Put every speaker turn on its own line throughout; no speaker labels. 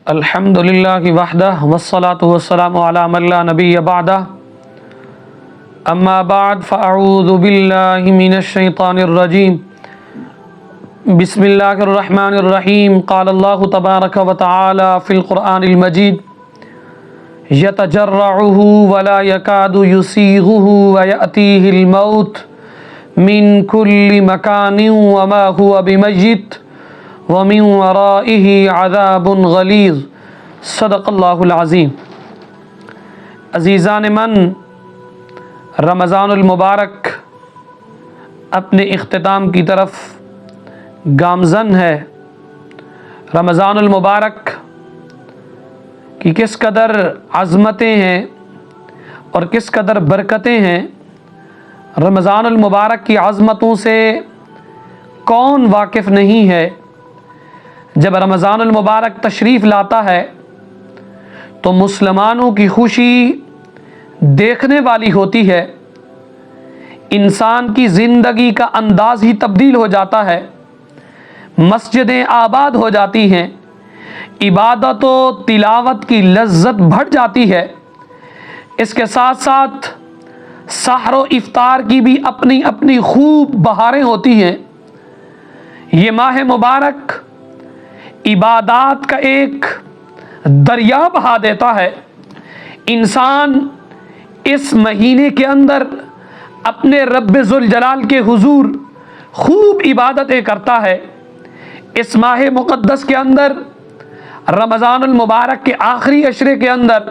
الحمد للہ وحدہ والصلاة والسلام علی من لا نبی بعدہ اما بعد فاعوذ باللہ من الشیطان الرجیم بسم اللہ الرحمن الرحیم قال اللہ تبارک وتعالی فی القرآن المجید یتجرعہ ولا یکاد یسیغہ ویأتیہ الموت من کل مکان وما هو بمیت ومن ورائہ عذاب غلیظ صدق اللہ العظیم۔ عزیزان من، رمضان المبارک اپنے اختتام کی طرف گامزن ہے۔ رمضان المبارک کی کس قدر عظمتیں ہیں اور کس قدر برکتیں ہیں، رمضان المبارک کی عظمتوں سے کون واقف نہیں ہے۔ جب رمضان المبارک تشریف لاتا ہے تو مسلمانوں کی خوشی دیکھنے والی ہوتی ہے، انسان کی زندگی کا انداز ہی تبدیل ہو جاتا ہے، مسجدیں آباد ہو جاتی ہیں، عبادت و تلاوت کی لذت بڑھ جاتی ہے۔ اس کے ساتھ ساتھ سحر و افطار کی بھی اپنی اپنی خوب بہاریں ہوتی ہیں۔ یہ ماہ مبارک عبادات کا ایک دریا بہا دیتا ہے۔ انسان اس مہینے کے اندر اپنے رب ذوالجلال کے حضور خوب عبادتیں کرتا ہے۔ اس ماہ مقدس کے اندر، رمضان المبارک کے آخری عشرے کے اندر،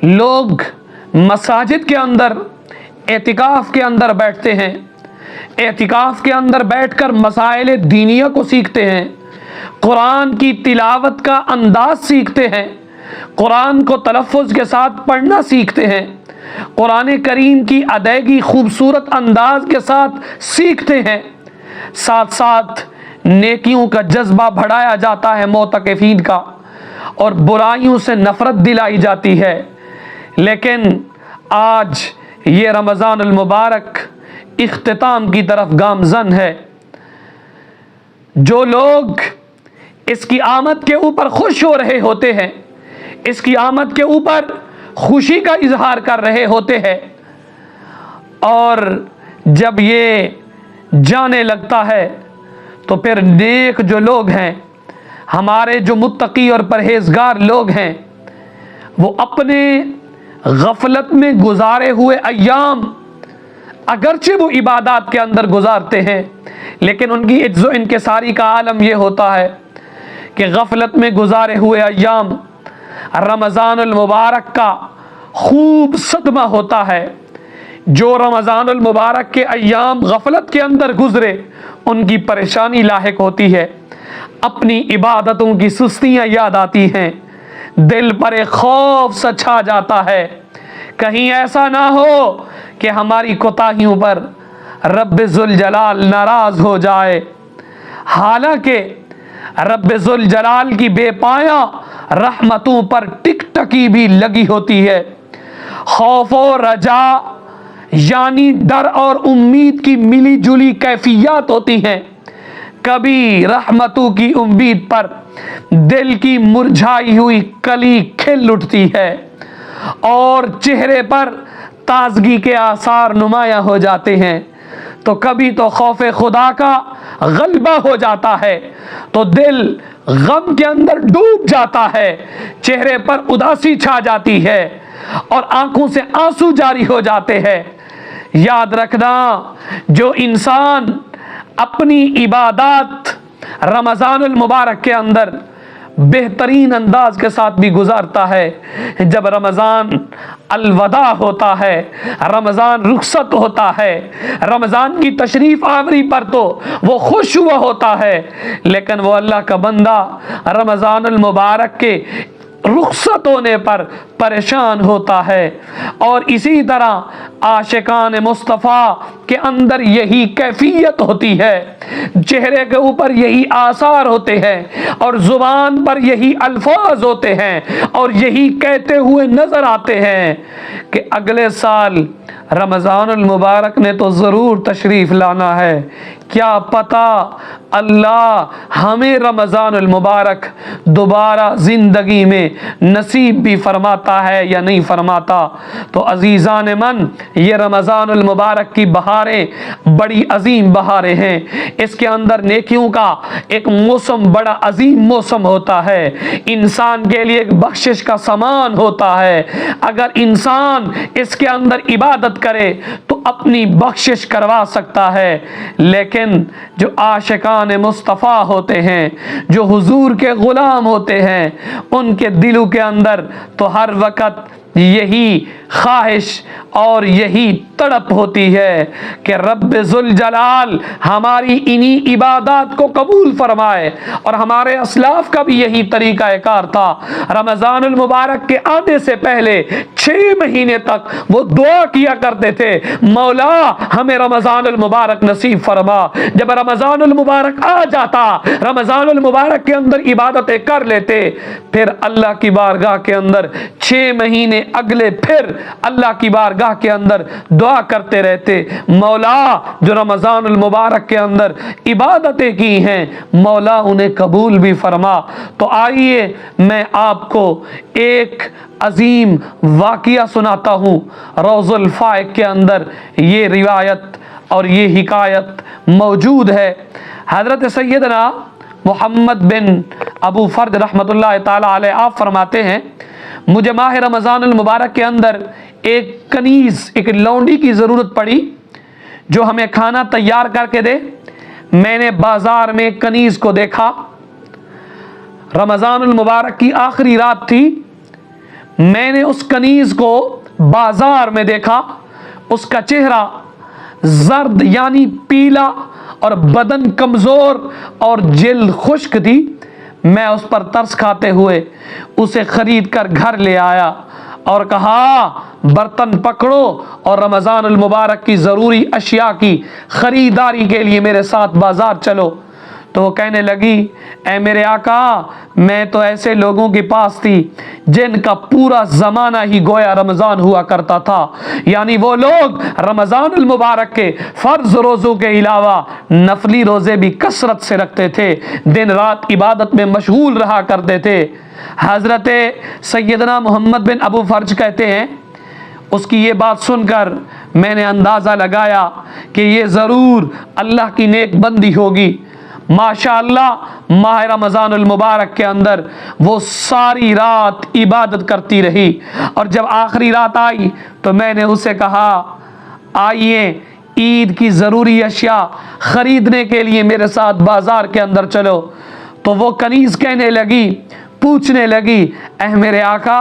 لوگ مساجد کے اندر اعتکاف کے اندر بیٹھتے ہیں۔ اعتکاف کے اندر بیٹھ کر مسائل دینیہ کو سیکھتے ہیں، قرآن کی تلاوت کا انداز سیکھتے ہیں، قرآن کو تلفظ کے ساتھ پڑھنا سیکھتے ہیں، قرآن کریم کی ادائیگی خوبصورت انداز کے ساتھ سیکھتے ہیں۔ ساتھ ساتھ نیکیوں کا جذبہ بڑھایا جاتا ہے معتکفین کا، اور برائیوں سے نفرت دلائی جاتی ہے۔ لیکن آج یہ رمضان المبارک اختتام کی طرف گامزن ہے۔ جو لوگ اس کی آمد کے اوپر خوش ہو رہے ہوتے ہیں، اس کی آمد کے اوپر خوشی کا اظہار کر رہے ہوتے ہیں، اور جب یہ جانے لگتا ہے تو پھر نیک جو لوگ ہیں، ہمارے جو متقی اور پرہیزگار لوگ ہیں، وہ اپنے غفلت میں گزارے ہوئے ایام اگرچہ وہ عبادات کے اندر گزارتے ہیں، لیکن ان کی عجز و انکساری کا عالم یہ ہوتا ہے کہ غفلت میں گزارے ہوئے ایام رمضان المبارک کا خوب صدمہ ہوتا ہے۔ جو رمضان المبارک کے ایام غفلت کے اندر گزرے، ان کی پریشانی لاحق ہوتی ہے، اپنی عبادتوں کی سستیاں یاد آتی ہیں، دل پر ایک خوف سا چھا جاتا ہے، کہیں ایسا نہ ہو کہ ہماری کوتاہیوں پر رب ذوالجلال ناراض ہو جائے۔ حالانکہ رب ذوالجلال کی بے پایاں رحمتوں پر ٹک ٹکی بھی لگی ہوتی ہے۔ خوف و رجا یعنی ڈر اور امید کی ملی جلی کیفیات ہوتی ہیں۔ کبھی رحمتوں کی امید پر دل کی مرجھائی ہوئی کلی کھل اٹھتی ہے اور چہرے پر تازگی کے آثار نمایاں ہو جاتے ہیں، تو کبھی تو خوف خدا کا غلبہ ہو جاتا ہے تو دل غم کے اندر ڈوب جاتا ہے، چہرے پر اداسی چھا جاتی ہے اور آنکھوں سے آنسو جاری ہو جاتے ہیں۔ یاد رکھنا، جو انسان اپنی عبادات رمضان المبارک کے اندر بہترین انداز کے ساتھ بھی گزارتا ہے، جب رمضان الوداع ہوتا ہے، رمضان رخصت ہوتا ہے، رمضان کی تشریف آوری پر تو وہ خوش ہوا ہوتا ہے، لیکن وہ اللہ کا بندہ رمضان المبارک کے رخصت ہونے پر پریشان ہوتا ہے۔ اور اسی طرح عاشقان مصطفیٰ کے اندر یہی کیفیت ہوتی ہے، چہرے کے اوپر یہی آثار ہوتے ہیں اور زبان پر یہی الفاظ ہوتے ہیں اور یہی کہتے ہوئے نظر آتے ہیں کہ اگلے سال رمضان المبارک نے تو ضرور تشریف لانا ہے، کیا پتہ اللہ ہمیں رمضان المبارک دوبارہ زندگی میں نصیب بھی فرماتا ہے یا نہیں فرماتا۔ تو عزیزان من، یہ رمضان المبارک کی بہاریں بڑی عظیم بہاریں ہیں۔ اس کے اندر نیکیوں کا ایک موسم بڑا عظیم موسم ہوتا ہے، انسان کے لیے ایک بخشش کا سامان ہوتا ہے۔ اگر انسان اس کے اندر عبادت کرے تو اپنی بخشش کروا سکتا ہے، لیکن جو عاشقان مصطفیٰ ہوتے ہیں، جو حضور کے غلام ہوتے ہیں، ان کے دلوں کے اندر تو ہر وقت یہی خواہش اور یہی تڑپ ہوتی ہے کہ رب ذوالجلال ہماری انہی عبادات کو قبول فرمائے۔ اور ہمارے اسلاف کا بھی یہی طریقہ کار تھا، رمضان المبارک کے آنے سے پہلے 6 مہینے تک وہ دعا کیا کرتے تھے، مولا ہمیں رمضان المبارک نصیب فرما۔ جب رمضان المبارک آ جاتا، رمضان المبارک کے اندر عبادتیں کر لیتے، پھر اللہ کی بارگاہ کے اندر 6 مہینے اگلے پھر اللہ کی بارگاہ کے اندر دعا کرتے رہتے، مولا جو رمضان المبارک کے اندر عبادتیں کی ہیں مولا انہیں قبول بھی فرما۔ تو آئیے میں آپ کو ایک عظیم واقعہ سناتا ہوں۔ روض الفائق کے اندر یہ روایت اور یہ حکایت موجود ہے۔ حضرت سیدنا محمد بن ابو فرد رحمۃ اللہ تعالی علیہ آپ فرماتے ہیں، مجھے ماہ رمضان المبارک کے اندر ایک کنیز، ایک لونڈی کی ضرورت پڑی جو ہمیں کھانا تیار کر کے دے۔ میں نے بازار میں کنیز کو دیکھا، رمضان المبارک کی آخری رات تھی، میں نے اس کنیز کو بازار میں دیکھا، اس کا چہرہ زرد یعنی پیلا اور بدن کمزور اور جلد خشک تھی۔ میں اس پر ترس کھاتے ہوئے اسے خرید کر گھر لے آیا اور کہا برتن پکڑو اور رمضان المبارک کی ضروری اشیاء کی خریداری کے لیے میرے ساتھ بازار چلو۔ تو وہ کہنے لگی، اے میرے آقا، میں تو ایسے لوگوں کے پاس تھی جن کا پورا زمانہ ہی گویا رمضان ہوا کرتا تھا، یعنی وہ لوگ رمضان المبارک کے فرض روزوں کے علاوہ نفلی روزے بھی کثرت سے رکھتے تھے، دن رات عبادت میں مشغول رہا کرتے تھے۔ حضرت سیدنا محمد بن ابو فرج کہتے ہیں، اس کی یہ بات سن کر میں نے اندازہ لگایا کہ یہ ضرور اللہ کی نیک بندی ہوگی۔ ماشاءاللہ ماہ رمضان المبارک کے اندر وہ ساری رات عبادت کرتی رہی، اور جب آخری رات آئی تو میں نے اسے کہا آئیے عید کی ضروری اشیاء خریدنے کے لیے میرے ساتھ بازار کے اندر چلو۔ تو وہ کنیز کہنے لگی، پوچھنے لگی، اے میرے آقا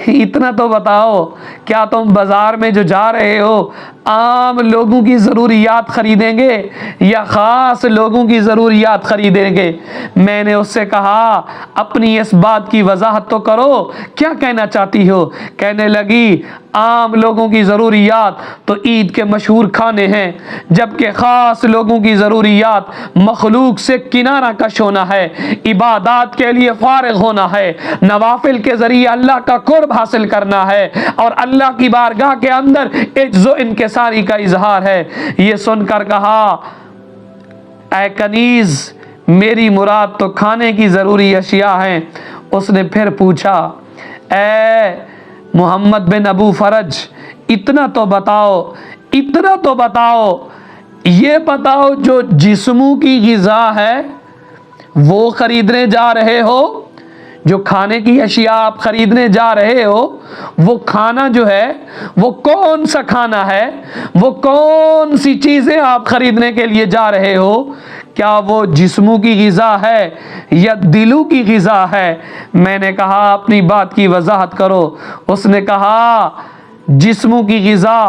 اتنا تو بتاؤ، کیا تم بازار میں جو جا رہے ہو عام لوگوں کی ضروریات خریدیں گے یا خاص لوگوں کی ضروریات خریدیں گے؟ میں نے اس سے کہا اپنی اس بات کی وضاحت تو کرو، کیا کہنا چاہتی ہو؟ کہنے لگی عام لوگوں کی ضروریات تو عید کے مشہور کھانے ہیں، جبکہ خاص لوگوں کی ضروریات مخلوق سے کنارہ کش ہونا ہے، عبادات کے لیے فارغ ہونا ہے، نوافل کے ذریعے اللہ کا قرب حاصل کرنا ہے، اور اللہ کی بارگاہ کے اندر عجز و انکساری کا اظہار ہے۔ یہ سن کر کہا، اے کنیز میری مراد تو کھانے کی ضروری اشیاء ہیں۔ اس نے پھر پوچھا، اے محمد بن ابو فرج اتنا تو بتاؤ، اتنا تو بتاؤ، یہ بتاؤ جو جسموں کی غذا ہے وہ خریدنے جا رہے ہو، جو کھانے کی اشیاء آپ خریدنے جا رہے ہو وہ کھانا جو ہے وہ کون سا کھانا ہے، وہ کون سی چیزیں آپ خریدنے کے لیے جا رہے ہو؟ کیا وہ جسموں کی غذا ہے یا دلوں کی غذا ہے؟ میں نے کہا اپنی بات کی وضاحت کرو۔ اس نے کہا جسموں کی غذا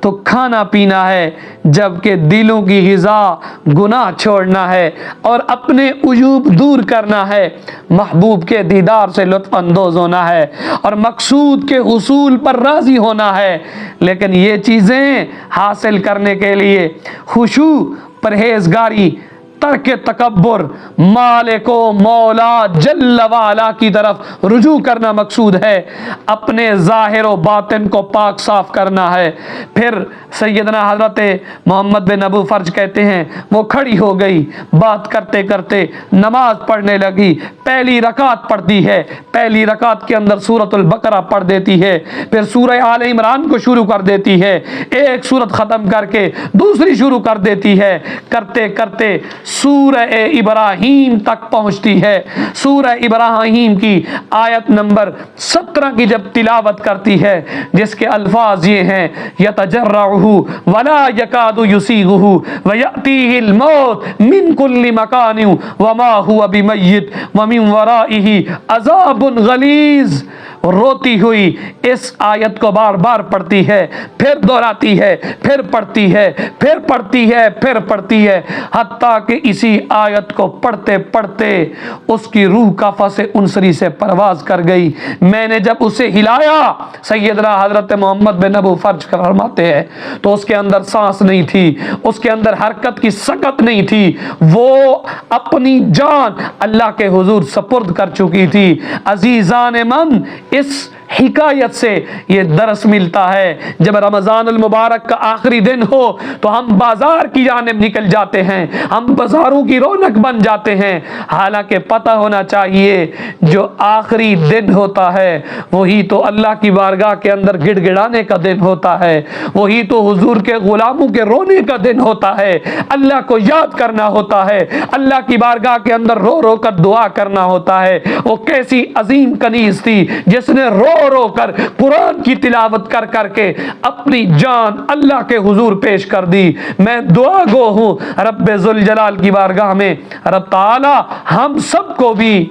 تو کھانا پینا ہے، جبکہ دلوں کی غذا گناہ چھوڑنا ہے اور اپنے عیوب دور کرنا ہے، محبوب کے دیدار سے لطف اندوز ہونا ہے اور مقصود کے حصول پر راضی ہونا ہے۔ لیکن یہ چیزیں حاصل کرنے کے لیے خشوع، پرہیزگاری، ترک تکبر، مالک و مولا جل وعلا کی طرف رجوع کرنا مقصود ہے، اپنے ظاہر و باطن کو پاک صاف کرنا ہے۔ پھر سیدنا حضرت محمد بن ابو فرج کہتے ہیں وہ کھڑی ہو گئی، بات کرتے کرتے نماز پڑھنے لگی، پہلی رکعت پڑھتی ہے، پہلی رکعت کے اندر سورۃ البقرہ پڑھ دیتی ہے، پھر سورہ آل عمران کو شروع کر دیتی ہے، ایک سورت ختم کر کے دوسری شروع کر دیتی ہے، کرتے کرتے سورہ ابراہیم تک پہنچتی ہے۔ سورہ ابراہیم کی آیت نمبر 17 کی جب تلاوت کرتی ہے، جس کے الفاظ یہ ہیں یتجرعہ ولا یکاد یسیغہ ویأتیہ الموت من کل مکان وما هو بمیت ومن ورائہ عذاب غلیظ۔ روتی ہوئی اس آیت کو بار بار پڑھتی ہے، پھر دہراتی ہے، پھر پڑھتی ہے، پھر پڑھتی ہے، پھر پڑھتی ہے، حتیٰ کہ اسی آیت کو پڑھتے پڑھتے اس کی روح قفس انصری سے پرواز کر گئی۔ میں نے جب اسے ہلایا، سیدنا حضرت محمد بن ابو فرج فرماتے ہیں، تو اس کے اندر سانس نہیں تھی، اس کے اندر حرکت کی سکت نہیں تھی، وہ اپنی جان اللہ کے حضور سپرد کر چکی تھی۔ عزیزان من، اس حکایت سے یہ درس ملتا ہے، جب رمضان المبارک کا آخری دن ہو تو ہم بازار کی جانب نکل جاتے ہیں، ہم بازاروں کی رونق بن جاتے ہیں، حالانکہ پتہ ہونا چاہیے جو آخری دن ہوتا ہے وہی تو اللہ کی بارگاہ کے اندر گڑ گڑانے کا دن ہوتا ہے، وہی تو حضور کے غلاموں کے رونے کا دن ہوتا ہے، اللہ کو یاد کرنا ہوتا ہے، اللہ کی بارگاہ کے اندر رو رو کر دعا کرنا ہوتا ہے۔ وہ کیسی عظیم کنیز تھی جس نے رو رو کر قرآن کی تلاوت کر کر کے اپنی جان اللہ کے حضور پیش کر دی۔ میں دعا گو ہوں رب ذوالجلال کی بارگاہ میں، رب تعالی ہم سب کو بھی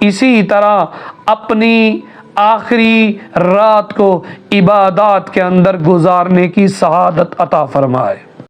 اسی طرح اپنی آخری رات کو عبادات کے اندر گزارنے کی سعادت عطا فرمائے۔